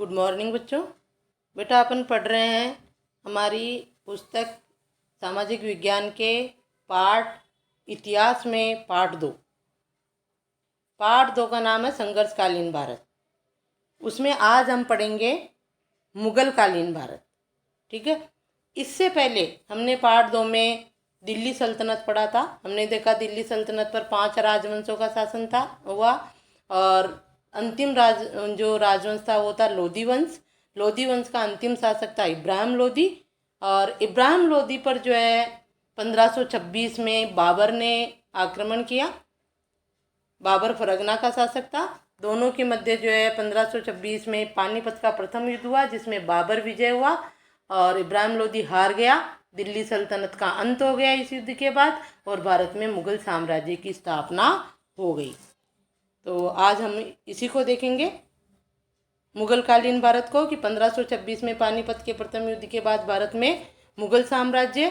Good morning बच्चों। बेटा अपन पढ़ रहे हैं हमारी पुस्तक सामाजिक विज्ञान के पाठ इतिहास में पाठ दो का नाम है संघर्षकालीन भारत। उसमें आज हम पढ़ेंगे मुगल कालीन भारत। ठीक है, इससे पहले हमने पाठ 2 में दिल्ली सल्तनत पढ़ा था। हमने देखा दिल्ली सल्तनत पर 5 राजवंशों का शासन हुआ और अंतिम जो राजवंश था वो था लोधी वंश। लोधी वंश का अंतिम शासक था इब्राहिम लोधी और इब्राहिम लोधी पर जो है 1526 में बाबर ने आक्रमण किया। बाबर फरगना का शासक था। दोनों के मध्य जो है 1526 में पानीपत का प्रथम युद्ध हुआ जिसमें बाबर विजय हुआ और इब्राहिम लोधी हार गया। दिल्ली सल्तनत का अंत हो गया इस युद्ध के बाद और भारत में मुगल साम्राज्य की स्थापना हो गई। तो आज हम इसी को देखेंगे, मुगल कालीन भारत को, कि 1526 में पानीपत के प्रथम युद्ध के बाद भारत में मुगल साम्राज्य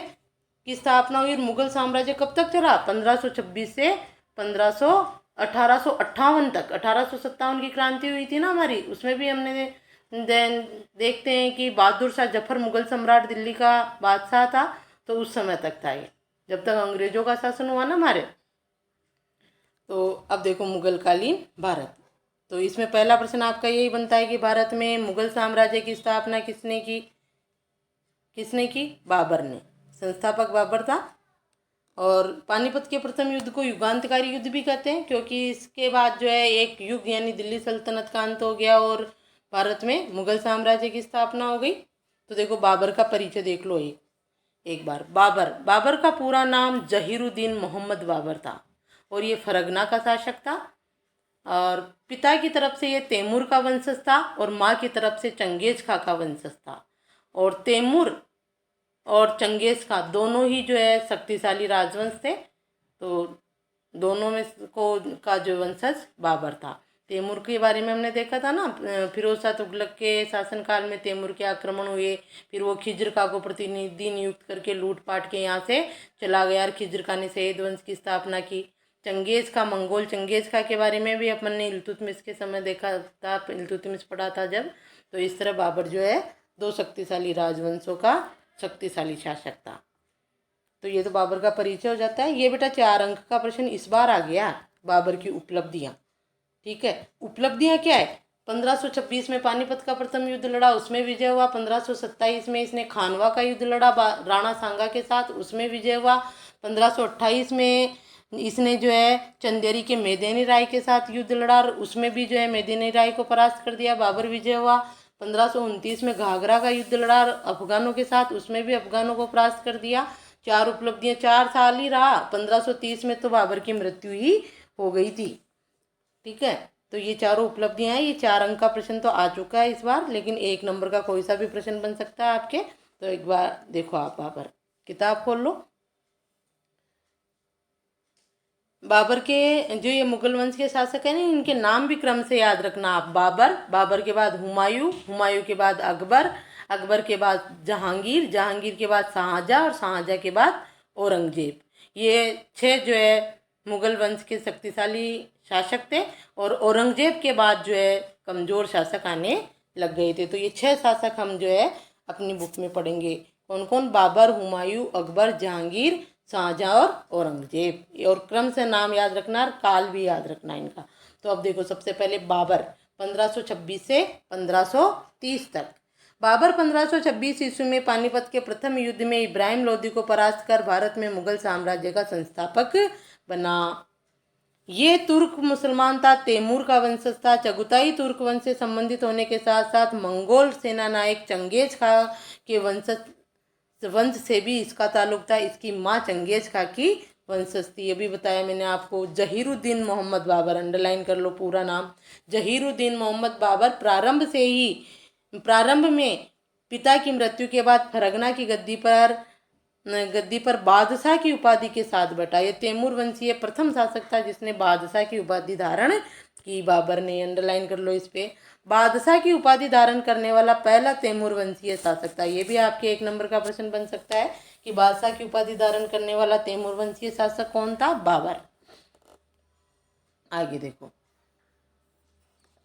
की स्थापना हुई। और मुगल साम्राज्य कब तक चला? 1526 से 1858 तक। 1857 की क्रांति हुई थी ना हमारी, उसमें भी हमने देखते हैं कि बहादुर शाह जफर मुगल सम्राट दिल्ली का बादशाह था, तो उस समय तक था ये, जब तक अंग्रेजों का शासन हुआ ना हमारे। तो अब देखो मुगल कालीन भारत। तो इसमें पहला प्रश्न आपका यही बनता है कि भारत में मुगल साम्राज्य की स्थापना किसने की? बाबर ने। संस्थापक बाबर था। और पानीपत के प्रथम युद्ध को युगांतकारी युद्ध भी कहते हैं क्योंकि इसके बाद जो है एक युग यानी दिल्ली सल्तनत का अंत हो गया और भारत में मुगल साम्राज्य की स्थापना हो गई। तो देखो बाबर का परिचय देख लो एक बार। बाबर का पूरा नाम जहीरुद्दीन मोहम्मद बाबर था और ये फरगना का शासक था। और पिता की तरफ से ये तैमूर का वंशज था और माँ की तरफ से चंगेज खां का वंशज था। और तैमूर और चंगेज खां दोनों ही जो है शक्तिशाली राजवंश थे। तो दोनों में का जो वंशज बाबर था। तैमूर के बारे में हमने देखा था ना, फिरोज शाह तुगलक के शासनकाल में तैमूर के आक्रमण हुए। फिर वो खिज्र खां को प्रतिनिधि नियुक्त करके लूटपाट के यहाँ से चला गया और खिज्र खां ने सैयद वंश की स्थापना की। मंगोल चंगेज खां के बारे में भी अपन ने इल्तुतमिश के समय देखा था, इल्तुतमिश पढ़ा था जब। तो इस तरह बाबर जो है 2 शक्तिशाली राजवंशों का शक्तिशाली शासक था। तो ये तो बाबर का परिचय हो जाता है। ये बेटा 4 अंक का प्रश्न इस बार आ गया, बाबर की उपलब्धियां। ठीक है, उपलब्धियां क्या है? 1526 में पानीपत का प्रथम युद्ध लड़ा, उसमें विजय हुआ। 1527 में इसने खानवा का युद्ध लड़ा राणा सांगा के साथ, उसमें विजय हुआ। 1528 में इसने जो है चंदेरी के मेदिनी राय के साथ युद्ध लड़ा और उसमें भी जो है मेदिनी राय को परास्त कर दिया, बाबर विजय हुआ। 1529 में घाघरा का युद्ध लड़ा अफगानों के साथ, उसमें भी अफगानों को परास्त कर दिया। 4 उपलब्धियां, 4 साल ही रहा। 1530 में तो बाबर की मृत्यु ही हो गई थी। ठीक है, तो ये चारों उपलब्धियां हैं। ये 4 अंक का प्रश्न तो आ चुका है इस बार, लेकिन 1 नंबर का कोई सा भी प्रश्न बन सकता है आपके। तो एक बार देखो, आप बाबर किताब खोल लो। बाबर के जो ये मुगल वंश के शासक हैं ना, इनके नाम भी क्रम से याद रखना आप। बाबर के बाद हुमायूं के बाद अकबर के बाद जहांगीर के बाद शाहजहां और शाहजहां के बाद औरंगजेब। ये 6 जो है मुगल वंश के शक्तिशाली शासक थे और औरंगजेब के बाद जो है कमजोर शासक आने लग गए थे। तो ये 6 शासक हम जो है अपनी बुक में पढ़ेंगे। कौन कौन? बाबर, हुमायूं, अकबर, जहांगीर, शाहजहां और औरंगजेब। और क्रम से नाम याद रखना और काल भी याद रखना इनका। तो अब देखो, सबसे पहले बाबर 1526 से 1530 तक। बाबर 1526 ईस्वी में पानीपत के प्रथम युद्ध में इब्राहिम लोदी को परास्त कर भारत में मुगल साम्राज्य का संस्थापक बना। ये तुर्क मुसलमान था, तैमूर का वंशज था। चगुताई तुर्क वंश से संबंधित होने के साथ साथ मंगोल सेना नायक चंगेज खां के वंश से भी इसका ताल्लुक था। इसकी माँ चंगेज खां की वंशज थी। ये भी बताया मैंने आपको। जहीरुद्दीन मोहम्मद बाबर, अंडरलाइन कर लो पूरा नाम। जहीरुद्दीन मोहम्मद बाबर प्रारंभ में पिता की मृत्यु के बाद फरगना की गद्दी पर बादशाह की उपाधि के साथ बैठा। ये तैमूर वंशीय प्रथम शासक था जिसने बादशाह की उपाधि धारण की। बाबर ने, अंडरलाइन कर लो इस पे। बादशाह की उपाधि धारण करने वाला पहला तैमूर वंशीय शासक था। ये भी आपके 1 नंबर का प्रश्न बन सकता है कि बादशाह की उपाधि धारण करने वाला तैमूर वंशीय शासक कौन था? बाबर। आगे देखो,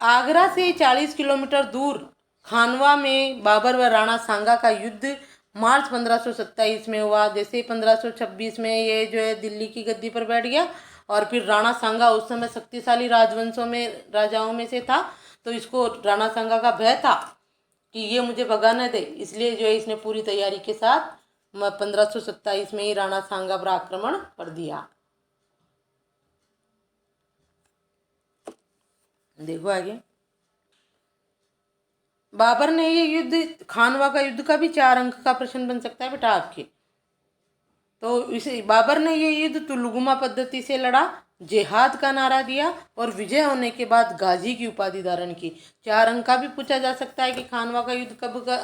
आगरा से 40 किलोमीटर दूर खानवा में बाबर व राणा सांगा का युद्ध मार्च 1527 में हुआ। जैसे 1526 में ये जो है दिल्ली की गद्दी पर बैठ गया, और फिर राणा सांगा उस समय शक्तिशाली राजवंशों में राजाओं में से था, तो इसको राणा सांगा का भय था कि ये मुझे भगाना दे, इसलिए जो है इसने पूरी तैयारी के साथ 1527 में ही राणा सांगा पर आक्रमण कर दिया। देखो आगे, बाबर ने ये युद्ध, खानवा का युद्ध का भी 4 अंक का प्रश्न बन सकता है बेटा आपके। तो इसे बाबर ने ये युद्ध तुलगुमा पद्धति से लड़ा, जिहाद का नारा दिया, और विजय होने के बाद गाजी की उपाधि धारण की। 4 अंक का भी पूछा जा सकता है कि खानवा का युद्ध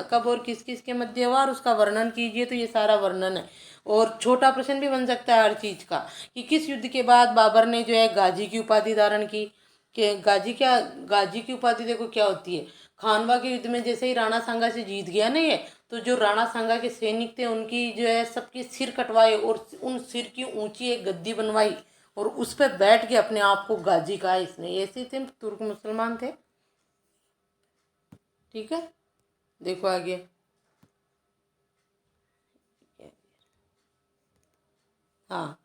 कब और किस किस के मध्य हुआ और उसका वर्णन कीजिए, तो ये सारा वर्णन है। और छोटा प्रश्न भी बन सकता है हर चीज का, कि किस युद्ध के बाद बाबर ने जो है गाजी की उपाधि धारण की। कि गाजी की उपाधि देखो क्या होती है। खानवा के युद्ध में जैसे ही राणा सांगा से जीत गया ना ये, तो जो राणा सांगा के सैनिक थे उनकी जो है सबके सिर कटवाए, और उन सिर की ऊंची एक गद्दी बनवाई, और उस पर बैठ के अपने आप को गाजी कहा इसने। ऐसे थे तुर्क मुसलमान थे। ठीक है, देखो आगे। हाँ,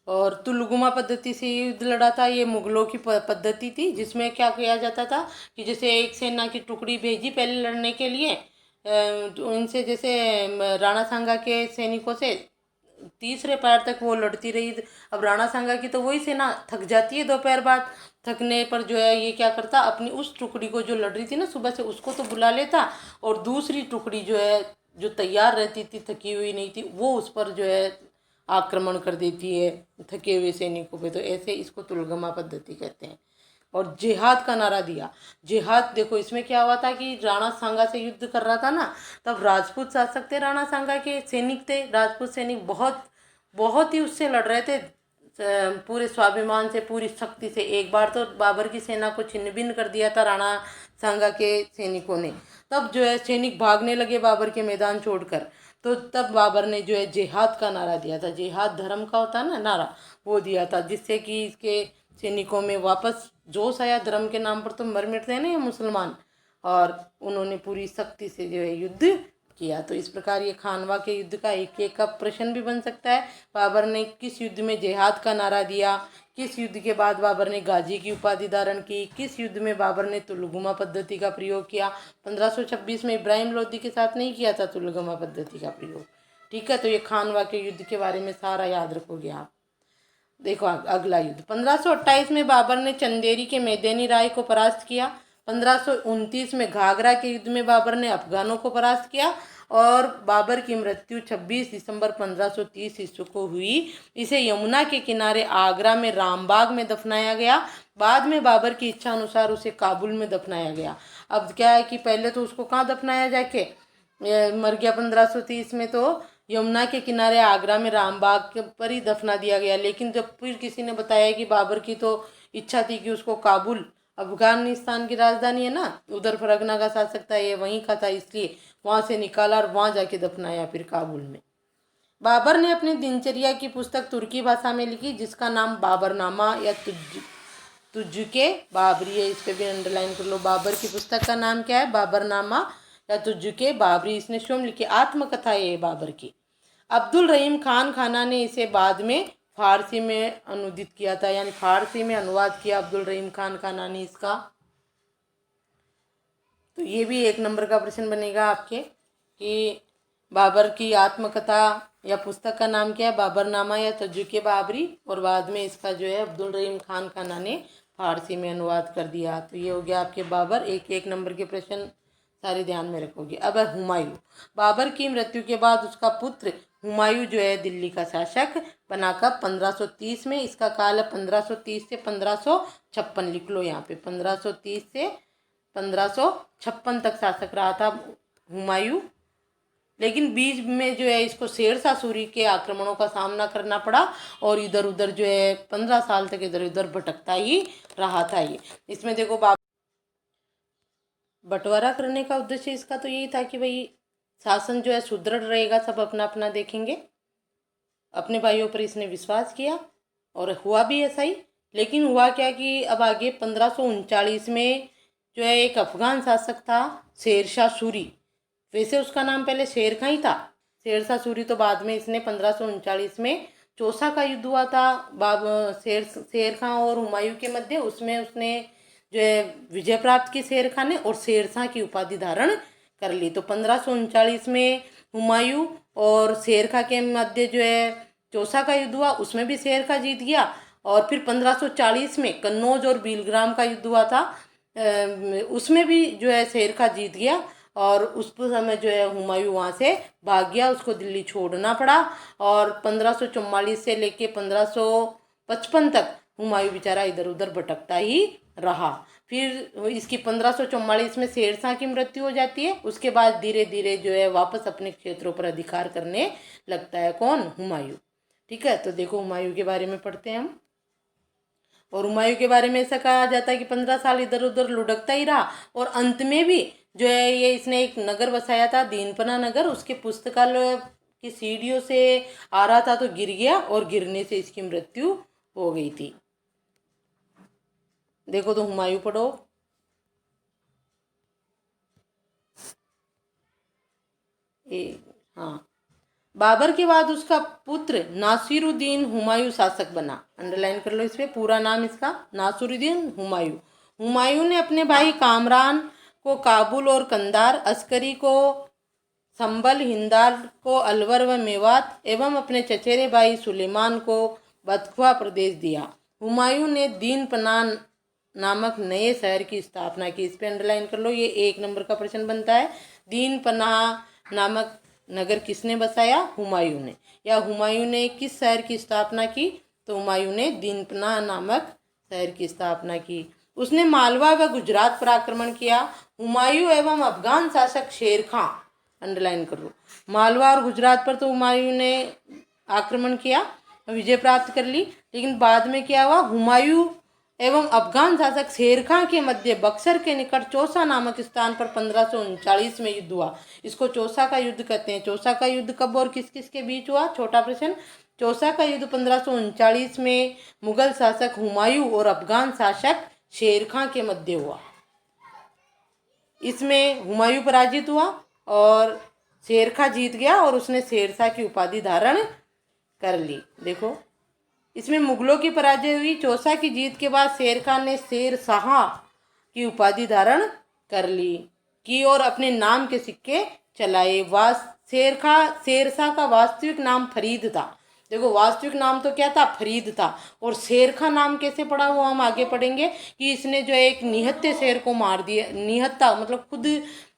और तुलगुमा पद्धति से युद्ध लड़ा था, ये मुगलों की पद्धति थी, जिसमें क्या किया जाता था कि जैसे एक सेना की टुकड़ी भेजी पहले लड़ने के लिए, तो इनसे जैसे राणा सांगा के सैनिकों से तीसरे पैर तक वो लड़ती रही। अब राणा सांगा की तो वही सेना थक जाती है दोपहर बाद, थकने पर जो है ये क्या करता, अपनी उस टुकड़ी को जो लड़ रही थी ना सुबह से, उसको तो बुला लेता, और दूसरी टुकड़ी जो है जो तैयार रहती थी, थकी हुई नहीं थी, वो उस पर जो है आक्रमण कर देती है थके हुए सैनिकों पे। तो ऐसे इसको तुलगमा पद्धति कहते हैं। और जिहाद का नारा दिया। जिहाद देखो इसमें क्या हुआ था कि राणा सांगा से युद्ध कर रहा था ना, तब राजपूत शासक थे, राणा सांगा के सैनिक थे, राजपूत सैनिक बहुत बहुत ही उससे लड़ रहे थे, पूरे स्वाभिमान से, पूरी शक्ति से। एक बार तो बाबर की सेना को छिन्न भिन्न कर दिया था राणा सांगा के सैनिकों ने। तब जो है सैनिक भागने लगे बाबर के मैदान छोड़कर, तो तब बाबर ने जो है जिहाद का नारा दिया था। जिहाद धर्म का होता है ना नारा, वो दिया था, जिससे कि इसके सैनिकों में वापस जोश आया। धर्म के नाम पर तो मर मिटते हैं ना ये मुसलमान, और उन्होंने पूरी शक्ति से जो है युद्ध किया। तो इस प्रकार ये खानवा के युद्ध का एक एक का प्रश्न भी बन सकता है। बाबर ने किस युद्ध में जिहाद का नारा दिया, किस युद्ध के बाद बाबर ने गाजी की उपाधि धारण की, किस युद्ध में बाबर ने तुलगुमा पद्धति का प्रयोग किया। 1526 में इब्राहिम लोदी के साथ नहीं किया था तुलगुमा पद्धति का प्रयोग। ठीक है, तो ये खानवा के युद्ध के बारे में सारा याद रखोगे आप। देखो अगला युद्ध 1528 में बाबर ने चंदेरी के मैदानी राय को परास्त किया। 1529 में घाघरा के युद्ध में बाबर ने अफगानों को परास्त किया, और बाबर की मृत्यु 26 दिसंबर 1530 ईस्वी को हुई। इसे यमुना के किनारे आगरा में रामबाग में दफनाया गया। बाद में बाबर की इच्छा अनुसार उसे काबुल में दफनाया गया। अब क्या है कि पहले तो उसको कहाँ दफनाया जाके, मर गया 1530 में, तो यमुना के किनारे आगरा में रामबाग के पर ही दफना दिया गया। लेकिन जब फिर किसी ने बताया कि बाबर की तो इच्छा थी कि उसको काबुल, अफगानिस्तान की राजधानी है ना, उधर फरगना का शासक था, ये वहीं का था, इसलिए वहाँ से निकाला और वहाँ जाके दफनाया फिर काबुल में। बाबर ने अपनी दिनचर्या की पुस्तक तुर्की भाषा में लिखी, जिसका नाम बाबरनामा या तुझके बाबरी है। इस पे भी अंडरलाइन कर लो। बाबर की पुस्तक का नाम क्या है? बाबरनामा या तुझके बाबरी। इसने स्वयं लिखी, आत्मकथा है ये बाबर की। अब्दुल रहीम खान खाना ने इसे बाद में फारसी में अनुदित किया था, यानी फारसी में अनुवाद किया अब्दुल रहीम खान खाना ने इसका। तो ये भी 1 नंबर का प्रश्न बनेगा आपके कि बाबर की आत्मकथा या पुस्तक का नाम क्या है? बाबरनामा या तजुके बाबरी, और बाद में इसका जो है अब्दुल रहीम खान खाना ने फारसी में अनुवाद कर दिया। तो ये हो गया आपके बाबर। 1 नंबर के प्रश्न सारे ध्यान में रखोगे। अब है हुमायूं। बाबर की मृत्यु के बाद उसका पुत्र हुमायूं जो है दिल्ली का शासक बनाकर 1530 में, इसका काल है 1530 से 1556, लिख लो यहाँ पे, 1530 से 1556 तक शासक रहा था हुमायूं। लेकिन बीच में जो है इसको शेरशाह सूरी के आक्रमणों का सामना करना पड़ा, और इधर उधर जो है 15 साल तक इधर उधर भटकता ही रहा था ये। इसमें देखो बंटवारा करने का उद्देश्य इसका तो यही था कि भाई शासन जो है सुदृढ़ रहेगा, सब अपना अपना देखेंगे। अपने भाइयों पर इसने विश्वास किया और हुआ भी ऐसा ही। लेकिन हुआ क्या कि अब आगे 1539 में जो है एक अफगान शासक था शेरशाह सूरी। वैसे उसका नाम पहले शेर खां ही था। शेरशाह सूरी तो बाद में, इसने 1539 में चौसा का युद्ध हुआ था शेर खां और हुमायूं के मध्य। उसमें उसने जो है विजय प्राप्त की शेर खां ने और शेरशाह की उपाधि धारण कर ली। तो 1539 में हुमायूं और शेर खां के मध्य जो है चौसा का युद्ध हुआ, उसमें भी शेर खां जीत गया। और फिर 1540 में कन्नौज और बीलग्राम का युद्ध हुआ था, उसमें भी जो है शेर खां जीत गया। और उस समय जो है हुमायूं वहाँ से भाग गया, उसको दिल्ली छोड़ना पड़ा। और 1544 से लेके 1555 तक हुमायूं बेचारा इधर उधर भटकता ही रहा। फिर इसकी 1544 में शेरशाह की मृत्यु हो जाती है। उसके बाद धीरे धीरे जो है वापस अपने क्षेत्रों पर अधिकार करने लगता है कौन? हुमायूं। ठीक है, तो देखो हुमायूं के बारे में पढ़ते हैं हम। और हुमायूं के बारे में ऐसा कहा जाता है कि 15 साल इधर उधर लुढ़कता ही रहा और अंत में भी जो है ये इसने एक नगर बसाया था, दीनपना नगर। उसके पुस्तकालय की सीढ़ियों से आ रहा था तो गिर गया और गिरने से इसकी मृत्यु हो गई थी। देखो तो हुमायूं पढ़ो। हाँ, बाबर के बाद उसका पुत्र नासिरुद्दीन हुमायूं शासक बना। अंडरलाइन कर लो, इस पे पूरा नाम इसका नासिरुद्दीन हुमायूं। हुमायूं ने अपने भाई कामरान को काबुल और कंधार, अस्करी को संभल, हिंदार को अलवर व मेवात एवं अपने चचेरे भाई सुलेमान को बतखवा प्रदेश दिया। हुमायूं ने दीन पनाह नामक नए शहर की स्थापना की। इस पे अंडरलाइन कर लो, ये 1 नंबर का प्रश्न बनता है। दीन पनाह नामक नगर किसने बसाया? हुमायूं ने। या हुमायूं ने किस शहर की स्थापना की? तो हुमायूं ने दीन पनाह नामक शहर की स्थापना की। उसने मालवा व गुजरात पर आक्रमण किया। हुमायूं एवं अफगान शासक शेर खां, अंडरलाइन कर लो, मालवा और गुजरात पर तो हुमायूं ने आक्रमण किया, विजय प्राप्त कर ली। लेकिन बाद में क्या हुआ? हुमायूं एवं अफगान शासक शेर खां के मध्य बक्सर के निकट चौसा नामक स्थान पर 1539 में युद्ध हुआ। इसको चौसा का युद्ध कहते हैं। चौसा का युद्ध कब और किस किस के बीच हुआ? छोटा प्रश्न। चौसा का युद्ध 1539 में मुगल शासक हुमायूं और अफगान शासक शेर खां के मध्य हुआ। इसमें हुमायूं पराजित हुआ और शेर खां जीत गया और उसने शेरशाह की उपाधि धारण कर ली। देखो, इसमें मुगलों की पराजय हुई। चौसा की जीत के बाद शेर खान ने शेरशाह की उपाधि धारण कर ली की और अपने नाम के सिक्के चलाए। शेरशाह का वास्तविक नाम फरीद था। देखो, वास्तविक नाम तो क्या था? फरीद था। और शेर खां नाम कैसे पड़ा वो हम आगे पढ़ेंगे कि इसने जो है एक निहत्थे शेर को मार दिया। निहत्था मतलब खुद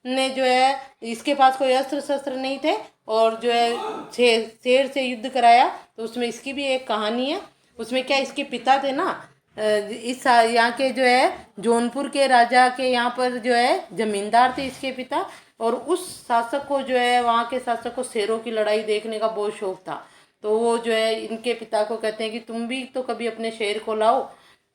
ने जो है, इसके पास कोई अस्त्र शस्त्र नहीं थे और जो है शेर से युद्ध कराया। तो उसमें इसकी भी एक कहानी है। उसमें क्या, इसके पिता थे ना, इस यहाँ के जो है जौनपुर के राजा के यहाँ पर जो है जमींदार थे इसके पिता। और उस शासक को जो है, वहाँ के शासक को शेरों की लड़ाई देखने का बहुत शौक था। तो वो जो है इनके पिता को कहते हैं कि तुम भी तो कभी अपने शेर को लाओ।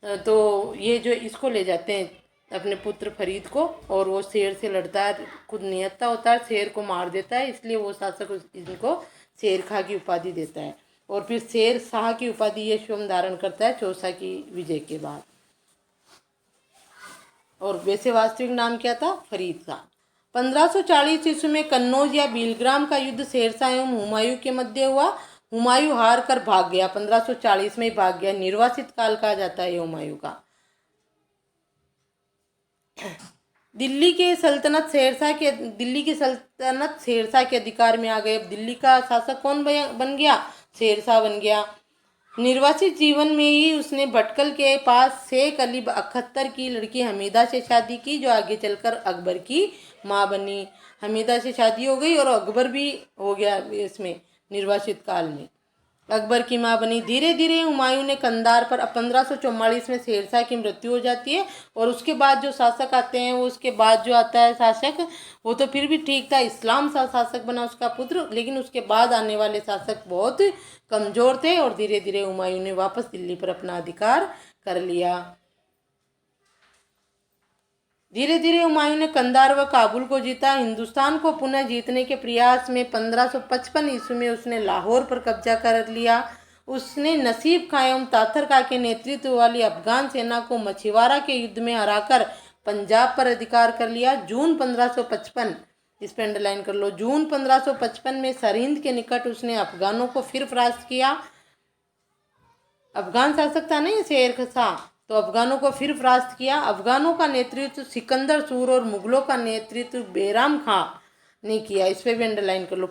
तो ये जो इसको ले जाते हैं अपने पुत्र फरीद को और वो शेर से लड़ता है, खुद निहत्था होता है, शेर को मार देता है। इसलिए वो शासक इनको शेर खां की उपाधि देता है। और फिर शेर शाह की उपाधि ये स्वयं धारण करता है चौसा की विजय के बाद। और वैसे वास्तविक नाम क्या था? फरीद शाह। 1540 ईस्वी में कन्नौज या बीलग्राम का युद्ध शेरशाह एवं हुमायूं के मध्य हुआ। हुमायूं हार कर भाग गया, 1540 में ही भाग गया। निर्वासित काल कहा जाता है हुमायूं का। दिल्ली की सल्तनत शेरशाह के अधिकार में आ गई। अब दिल्ली का शासक कौन बन गया? शेरशाह बन गया। निर्वासित जीवन में ही उसने भटकल के पास शेख अली अख्तर की लड़की हमीदा से शादी की, जो आगे चलकर अकबर की माँ बनी। हमीदा से शादी हो गई और अकबर भी हो गया इसमें निर्वासित काल में, अकबर की माँ बनी। धीरे धीरे हुमायूं ने कंधार पर, अब 1544 में शेरशाह की मृत्यु हो जाती है। और उसके बाद जो शासक आते हैं, वो उसके बाद जो आता है शासक, वो तो फिर भी ठीक था, इस्लाम शाह शासक बना उसका पुत्र। लेकिन उसके बाद आने वाले शासक बहुत कमज़ोर थे और धीरे धीरे हुमायूं ने वापस दिल्ली पर अपना अधिकार कर लिया। धीरे धीरे हुमायूं ने कंधार व काबुल को जीता। हिंदुस्तान को पुनः जीतने के प्रयास में 1555 ईस्वी में उसने लाहौर पर कब्जा कर लिया। उसने नसीब खां एवं तातर खां के नेतृत्व वाली अफगान सेना को मछुआरा के युद्ध में हराकर पंजाब पर अधिकार कर लिया। जून 1555, इस पर अंडरलाइन कर लो, जून 1555 में सरहिंद के निकट उसने अफगानों को फिर परास्त किया। अफगान शासक था ना ये शेर शाह, तो अफगानों को फिर परास्त किया। अफगानों का नेतृत्व सिकंदर सूर और मुगलों का नेतृत्व बैराम खां ने किया। इस पर भी अंडरलाइन कर लो।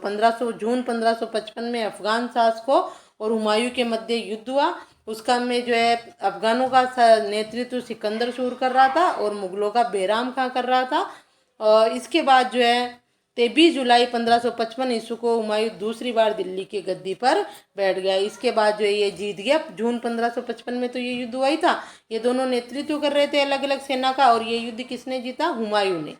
जून 1555 में अफगान शासकों और हुमायूं के मध्य युद्ध हुआ। उसका में जो है अफगानों का नेतृत्व सिकंदर सूर कर रहा था और मुगलों का बैराम खां कर रहा था। और इसके बाद जो है 23 जुलाई 1555 ईस्वी को हुमायूं दूसरी बार दिल्ली की गद्दी पर बैठ गया। इसके बाद जो है ये जीत गया। जून 1555 में तो ये युद्ध हुआ ही था। ये दोनों नेतृत्व कर रहे थे अलग अलग सेना का, और ये युद्ध किसने जीता? हुमायूं ने।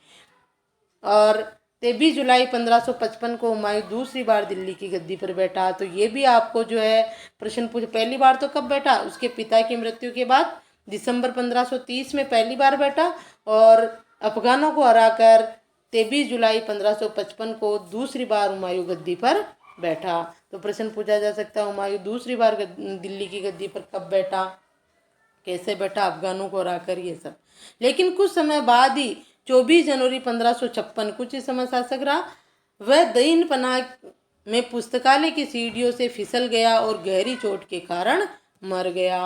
और 23 जुलाई 1555 को हुमायूं दूसरी बार दिल्ली की गद्दी पर बैठा। तो ये भी आपको जो है प्रश्न पूछ, पहली बार तो कब बैठा? उसके पिता की मृत्यु के बाद दिसंबर 1530 में पहली बार बैठा, और अफगानों को हराकर 23 जुलाई 1555 को दूसरी बार हुमायूं गद्दी पर बैठा। तो प्रश्न पूछा जा सकता है हुमायूं दूसरी बार दिल्ली की गद्दी पर कब बैठा, कैसे बैठा, अफगानों को हराकर, ये सब। लेकिन कुछ समय बाद ही 24 जनवरी 1556 कुछ ही समय शासक रहा। वह दीन पनाह में पुस्तकालय की सीढ़ियों से फिसल गया और गहरी चोट के कारण मर गया।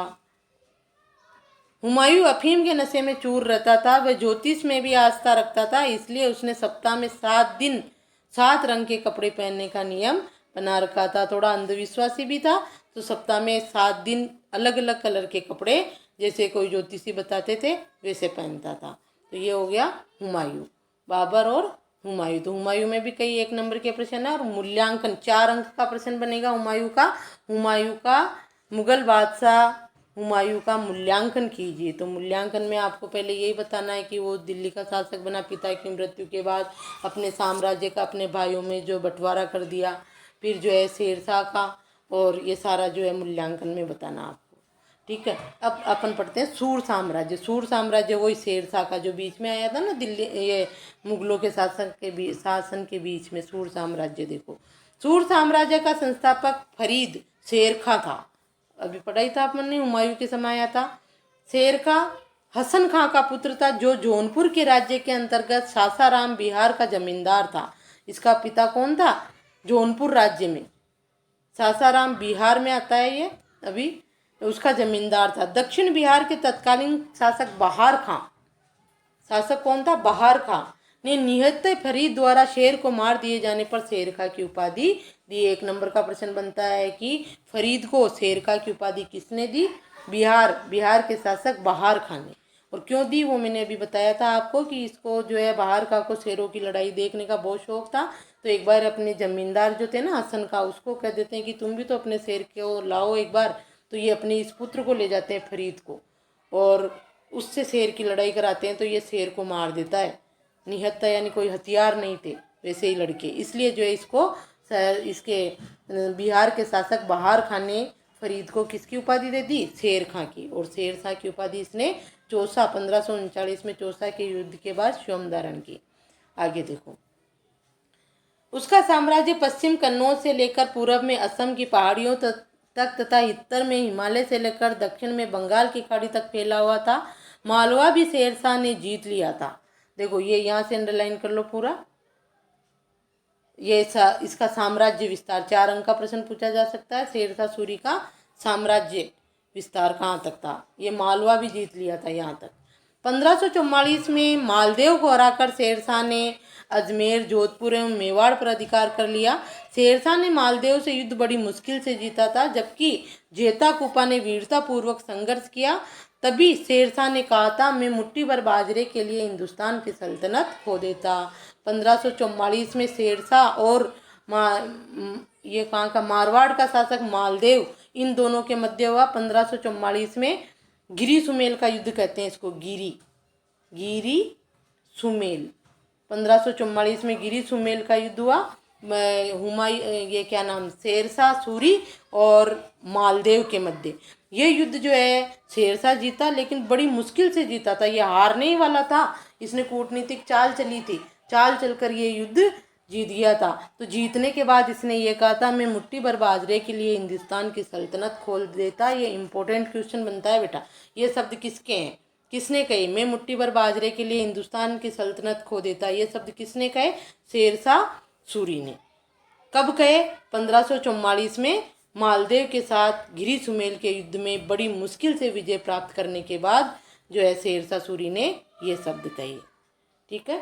हुमायूं अफीम के नशे में चूर रहता था। वह ज्योतिष में भी आस्था रखता था, इसलिए उसने सप्ताह में 7 दिन 7 रंग के कपड़े पहनने का नियम बना रखा था। थोड़ा अंधविश्वासी भी था, तो सप्ताह में 7 दिन अलग अलग कलर के कपड़े, जैसे कोई ज्योतिषी बताते थे वैसे पहनता था। तो ये हो गया हुमायूं, बाबर और हुमायूं। तो हुमायूं में भी कई 1 नंबर के प्रश्न है, और मूल्यांकन 4 अंक का प्रश्न बनेगा हुमायूं का मुगल बादशाह हुमायूं का मूल्यांकन कीजिए। तो मूल्यांकन में आपको पहले यही बताना है कि वो दिल्ली का शासक बना, पिता की मृत्यु के बाद अपने साम्राज्य का अपने भाइयों में जो बंटवारा कर दिया, फिर जो है शेरशाह का, और ये सारा जो है मूल्यांकन में बताना आपको। ठीक है, अब अपन पढ़ते हैं सूर साम्राज्य। सूर साम्राज्य वही शेरशाह का जो बीच में आया था ना, दिल्ली ये मुगलों के शासन के बीच में सूर साम्राज्य। देखो, सूर साम्राज्य का संस्थापक फरीद शेर खां था। अभी पढ़ाई था आपने, हुमायूं के समय आया था। शेर खां हसन खां का पुत्र था, जो जौनपुर के राज्य के अंतर्गत सासाराम बिहार का जमींदार था। इसका पिता कौन था? जौनपुर राज्य में, सासाराम बिहार में आता है ये, अभी उसका जमींदार था। दक्षिण बिहार के तत्कालीन शासक बहार खां, शासक कौन था? बहार खां ने निहत्ते फरीद द्वारा शेर को मार दिए जाने पर शेर खां की उपाधि दी। 1 नंबर का प्रश्न बनता है कि फरीद को शेर खां की उपाधि किसने दी? बिहार के शासक बहार खां ने। और क्यों दी वो मैंने अभी बताया था आपको, कि इसको जो है बहार खां को शेरों की लड़ाई देखने का बहुत शौक था। तो एक बार अपने जमींदार जो थे ना हसन खां, उसको कह देते हैं कि तुम भी तो अपने शेर को लाओ एक बार। तो ये अपने इस पुत्र को ले जाते हैं फरीद को, और उससे शेर की लड़ाई कराते हैं। तो ये शेर को मार देता है। निहत्था यानी कोई हथियार नहीं थे वैसे ही लड़के, इसलिए जो है इसको इसके बिहार के शासक बहार खां ने फरीद को किसकी उपाधि दे दी? शेर खां की। और शेर शाह की उपाधि इसने चौसा 1539 में चौसा के युद्ध के बाद स्वयं धारण की। आगे देखो, उसका साम्राज्य पश्चिम कन्नौज से लेकर पूर्व में असम की पहाड़ियों तक तथा उत्तर में हिमालय से लेकर दक्षिण में बंगाल की खाड़ी तक फैला हुआ था। मालवा भी शेरशाह ने जीत लिया था। देखो, ये यहाँ से अंडरलाइन कर लो पूरा। ये इसका साम्राज्य विस्तार 4 अंक का प्रश्न पूछा जा सकता है। शेरशाह सूरी का साम्राज्य विस्तार कहाँ तक था? ये मालवा भी जीत लिया था यहाँ तक। 1544 में मालदेव को हराकर शेरशाह ने अजमेर, जोधपुर एवं मेवाड़ पर अधिकार कर लिया। शेरशाह ने मालदेव से युद्ध बड़ी मुश्किल से जीता था, जबकि जेता कुपा ने वीरतापूर्वक संघर्ष किया। तभी शेरशाह ने कहा था, मैं मुट्ठी भर बाजरे के लिए हिंदुस्तान की सल्तनत खो देता। 1544 में शेरशाह और ये कहाँ का? मारवाड़ का शासक मालदेव, इन दोनों के मध्य हुआ 1544 में गिरी सुमेल का युद्ध कहते हैं इसको, गिरी सुमेल। 1544 में गिरी सुमेल का युद्ध हुआ। ये क्या नाम, शेरशाह सूरी और मालदेव के मध्य। ये युद्ध जो है शेरशाह जीता, लेकिन बड़ी मुश्किल से जीता था। ये हारने ही वाला था। इसने कूटनीतिक चाल चली थी, चाल चलकर ये युद्ध जीत गया था। तो जीतने के बाद इसने ये कहा था, मैं मुट्ठी भर बाजरे के लिए हिंदुस्तान की सल्तनत खोल देता। ये इंपॉर्टेंट क्वेश्चन बनता है बेटा। ये शब्द किसके हैं? किसने कही? मैं मुट्ठी भर बाजरे के लिए हिंदुस्तान की सल्तनत खो देता। ये शब्द किसने कहे? शेरशाह सूरी ने। कब कहे? 1544 में मालदेव के साथ घिरी सुमेल के युद्ध में बड़ी मुश्किल से विजय प्राप्त करने के बाद जो है शेरशाह सूरी ने ये शब्द कहे। ठीक है।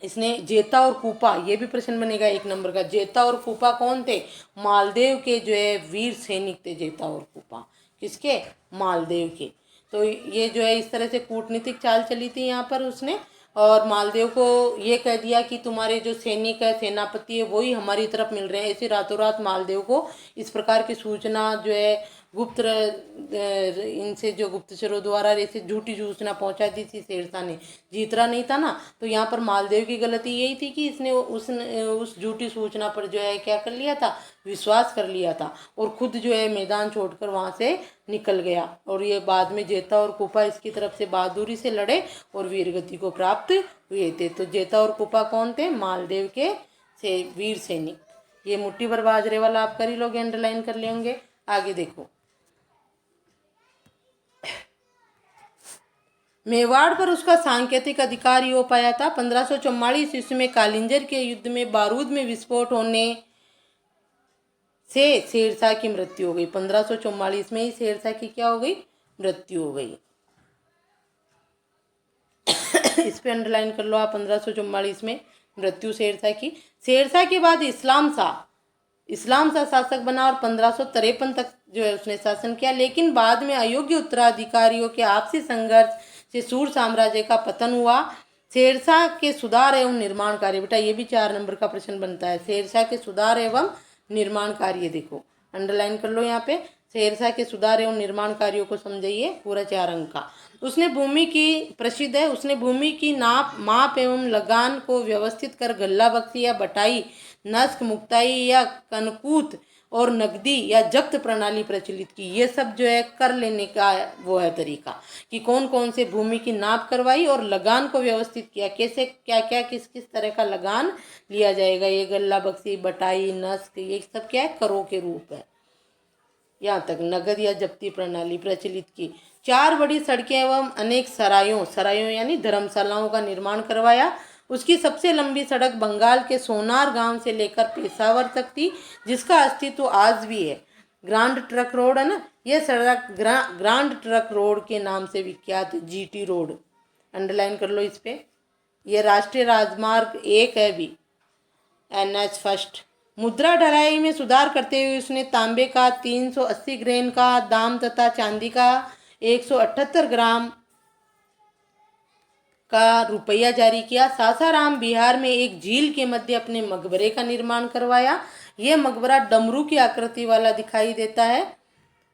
इसने जेता और कूपा, ये भी प्रश्न बनेगा 1 नंबर का। जेता और कूपा कौन थे? मालदेव के जो है वीर सैनिक थे जेता और कूपा। किसके? मालदेव के। तो ये जो है इस तरह से कूटनीतिक चाल चली थी यहाँ पर उसने, और मालदेव को ये कह दिया कि तुम्हारे जो सैनिक है, सेनापति है, वही हमारी तरफ मिल रहे हैं। ऐसे रातों रात मालदेव को इस प्रकार की सूचना जो है गुप्त इनसे जो गुप्तचरों द्वारा ऐसे झूठी सूचना पहुंचा दी थी शेरशाह ने। जीत रहा नहीं था ना, तो यहाँ पर मालदेव की गलती यही थी कि इसने उस झूठी सूचना पर जो है क्या कर लिया था? विश्वास कर लिया था, और खुद जो है मैदान छोड़कर वहाँ से निकल गया। और ये बाद में जेता और कूपा इसकी तरफ से बहादुरी से लड़े और वीरगति को प्राप्त हुए थे। तो जेता और कूपा कौन थे? मालदेव के से वीर सैनिक। ये मुट्ठी भर बाजरे वाला आप कर ही लोगे, अंडरलाइन कर लेंगे। आगे देखो, मेवाड़ पर उसका सांकेतिक अधिकार ही हो पाया था। 1544 ईस्वी में कालिंजर के युद्ध में बारूद में विस्फोट होने से शेरशाह की मृत्यु हो गई। 1544 में ही शेरशाह की क्या हो गई? मृत्यु हो गई। इस पे अंडरलाइन कर लो आप, 1544 में मृत्यु शेरशाह की। शेरशाह के बाद इस्लाम शाह शासक बना और 1553 तक जो है उसने शासन किया। लेकिन बाद में अयोग्य उत्तराधिकारियों के आपसी संघर्ष से सूर साम्राज्य का पतन हुआ। शेरशाह के सुधार एवं निर्माण कार्य, बेटा ये भी 4 नंबर का प्रश्न बनता है। शेरशाह के सुधार एवं निर्माण कार्य, देखो अंडरलाइन कर लो यहाँ पे। शेरशाह के सुधार एवं निर्माण कार्यों को समझिए, पूरा 4 अंक का। उसने भूमि की प्रसिद्ध है, उसने भूमि की माप एवं लगान को व्यवस्थित कर गल्ला बख्शी या बटाई, नस्क मुक्ताई या कनकूत और नकदी या जब्त प्रणाली प्रचलित की। ये सब जो है कर लेने का वो है तरीका, कि कौन कौन से भूमि की नाप करवाई और लगान को व्यवस्थित किया, कैसे क्या क्या किस किस तरह का लगान लिया जाएगा। ये गल्ला बख्शी, बटाई, नस्क, ये सब क्या है? करों के रूप है। यहाँ तक नगद या जब्ती प्रणाली प्रचलित की। 4 बड़ी सड़कें एवं अनेक सरायों यानी धर्मशालाओं का निर्माण करवाया। उसकी सबसे लंबी सड़क बंगाल के सोनार गांव से लेकर पेशावर तक थी, जिसका अस्तित्व आज भी है। ग्रांड ट्रक रोड है ना, यह सड़क ग्रांड ट्रक रोड के नाम से विख्यात है। GT रोड अंडरलाइन कर लो इस पे। यह राष्ट्रीय राजमार्ग 1 है भी, NH फर्स्ट। मुद्रा ढलाई में सुधार करते हुए उसने तांबे का 380 ग्रेन का दाम तथा चांदी का 178 ग्राम का रुपया जारी किया। सासाराम बिहार में एक झील के मध्य अपने मकबरे का निर्माण करवाया। यह मकबरा डमरू की आकृति वाला दिखाई देता है,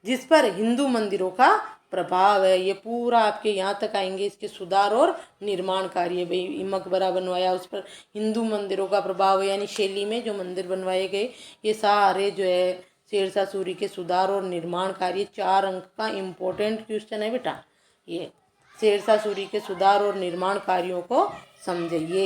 जिस पर हिंदू मंदिरों का प्रभाव है। ये पूरा आपके यहाँ तक आएंगे, इसके सुधार और निर्माण कार्य। भाई मकबरा बनवाया, उस पर हिंदू मंदिरों का प्रभाव है, यानी शैली में जो मंदिर बनवाए गए, ये सारे जो है शेरशाह सूरी के सुधार और निर्माण कार्य। 4 अंक का इम्पोर्टेंट क्वेश्चन है बेटा ये। शेरशाह सूरी के सुधार और निर्माण कार्यों को समझिए।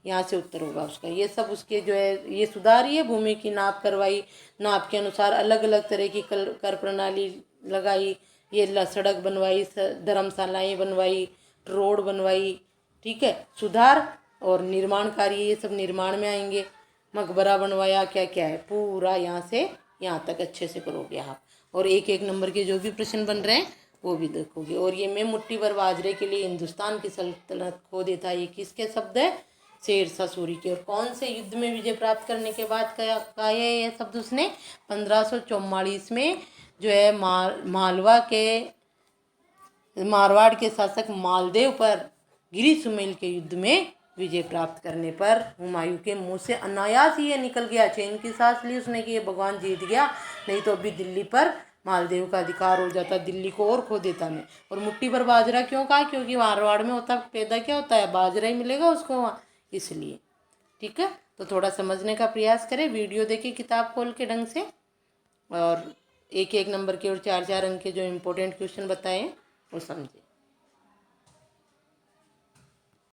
यहाँ से उत्तर होगा उसका। ये सब उसके जो है ये सुधार ही है। भूमि की नाप करवाई, नाप के अनुसार अलग अलग तरह की कर प्रणाली लगाई, ये सड़क बनवाई, धर्मशालाएँ बनवाई, रोड बनवाई। ठीक है, सुधार और निर्माण कार्य ये सब निर्माण में आएंगे। मकबरा बनवाया, क्या क्या है पूरा यहाँ से यहाँ तक अच्छे से करोगे आप। और 1-1 नंबर के जो भी प्रश्न बन रहे हैं वो भी देखोगे। और ये मैं मुट्ठी भर बाजरे के लिए हिंदुस्तान की सल्तनत खो देता, ये किसके शब्द है? शेरशाह सूरी के। और कौन से युद्ध में विजय प्राप्त करने के बाद कहा ये शब्द उसने? 1544 में जो है मारवाड़ के शासक मालदेव पर गिरी सुमेल के युद्ध में विजय प्राप्त करने पर हुमायूं के मुंह से अनायास ही ये निकल गया, चैन की सांस ली उसने कि ये भगवान जीत गया, नहीं तो अभी दिल्ली पर मालदेव का अधिकार हो जाता, दिल्ली को और खो देता मैं। और मुट्ठी भर बाजरा क्यों कहा? क्योंकि मारवाड़ में होता पैदा क्या होता है? बाजरा ही मिलेगा उसको वहाँ, इसलिए। ठीक है, तो थोड़ा समझने का प्रयास करें, वीडियो देखिए किताब खोल के ढंग से, और 1-1 नंबर के और 4-4 अंक के जो इम्पोर्टेंट क्वेश्चन बताए वो समझे।